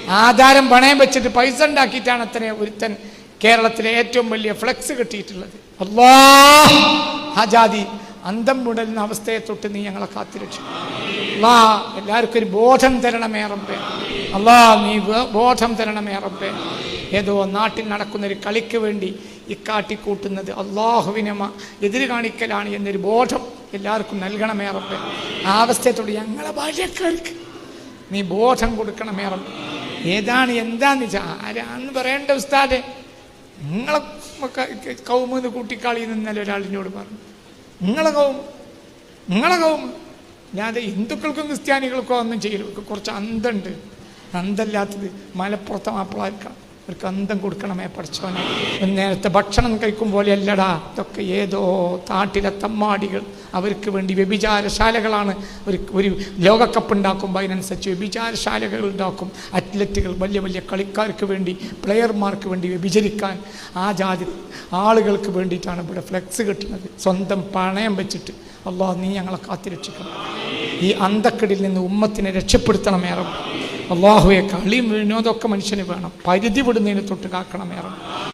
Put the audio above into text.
ആധാരം പണയം വെച്ചിട്ട് പൈസ ഉണ്ടാക്കിയിട്ടാണ് അത്ര ഒരുത്തൻ കേരളത്തിലെ ഏറ്റവും വലിയ ഫ്ലെക്സ് കിട്ടിയിട്ടുള്ളത്. അല്ലാഹ് ആ ജാതി അന്തം മുടലുന്ന അവസ്ഥയെ തൊട്ട് നീ ഞങ്ങളെ കാത്തുരക്ഷിക്കും. അല്ലാഹ് എല്ലാവർക്കും ഒരു ബോധം തരണമേ റബ്ബേ. അല്ലാഹ് നീ ബോധം തരണമേ റബ്ബേ. ഏതോ നാട്ടിൽ നടക്കുന്നൊരു കളിക്ക് വേണ്ടി ഈ കാട്ടിക്കൂട്ടുന്നത് അള്ളാഹുവിനെ എതിര് കാണിക്കലാണ് എന്നൊരു ബോധം എല്ലാവർക്കും നൽകണമേ റബ്ബേ. ആ അവസ്ഥയത്തോട് ഞങ്ങളെ ബാല്യക്കാർക്ക് നീ ബോധം കൊടുക്കണമേ റബ്ബേ. ഏതാണ് എന്താന്ന് വെച്ചാൽ ആരാന്ന് പറയേണ്ട ഉസ്താദെ, നിങ്ങളെ കൗമെന്ന് കൂട്ടിക്കാളി നിന്നല്ല ഒരാളിനോട് പറഞ്ഞു. നിങ്ങളെ കൗമ് ഞാൻ ഹിന്ദുക്കൾക്കും ക്രിസ്ത്യാനികൾക്കോ ഒന്നും ചെയ്യലും കുറച്ച് അന്തമുണ്ട്. അന്തമില്ലാത്തത് മലപ്പുറത്തെ മാപ്പിളാർക്കാണ്. അവർക്ക് അന്തം കൊടുക്കണമേ പഠിച്ചവനെ. നേരത്തെ ഭക്ഷണം കഴിക്കും പോലെയല്ലടാ, ഇതൊക്കെ ഏതോ നാട്ടിലെ തമ്മാടികൾ അവർക്ക് വേണ്ടി വ്യഭിചാരശാലകളാണ്. ഒരു ലോകകപ്പ് ഉണ്ടാക്കുമ്പോൾ അതിനനുസരിച്ച് വ്യഭിചാരശാലകൾ ഉണ്ടാക്കും. അത്ലറ്റുകൾ വലിയ വലിയ കളിക്കാർക്ക് വേണ്ടി, പ്ലെയർമാർക്ക് വേണ്ടി വ്യഭിചരിക്കാൻ ആ ജാതി ആളുകൾക്ക് വേണ്ടിയിട്ടാണ് ഇവിടെ ഫ്ലെക്സ് കിട്ടുന്നത്, സ്വന്തം പണയം വെച്ചിട്ട്. അല്ലാഹ് നീ ഞങ്ങളെ കാത്തുരക്ഷിക്കണം. ഈ അന്തക്കെടിൽ നിന്ന് ഉമ്മത്തിനെ രക്ഷപ്പെടുത്തണമേ റബ്ബ്. അല്ലാഹുവെ കളിയും വിനോദമൊക്കെ മനുഷ്യന് വേണം, പരിധി വിടുന്നതിന് തൊട്ട് കാക്കണമേ റബ്ബ്.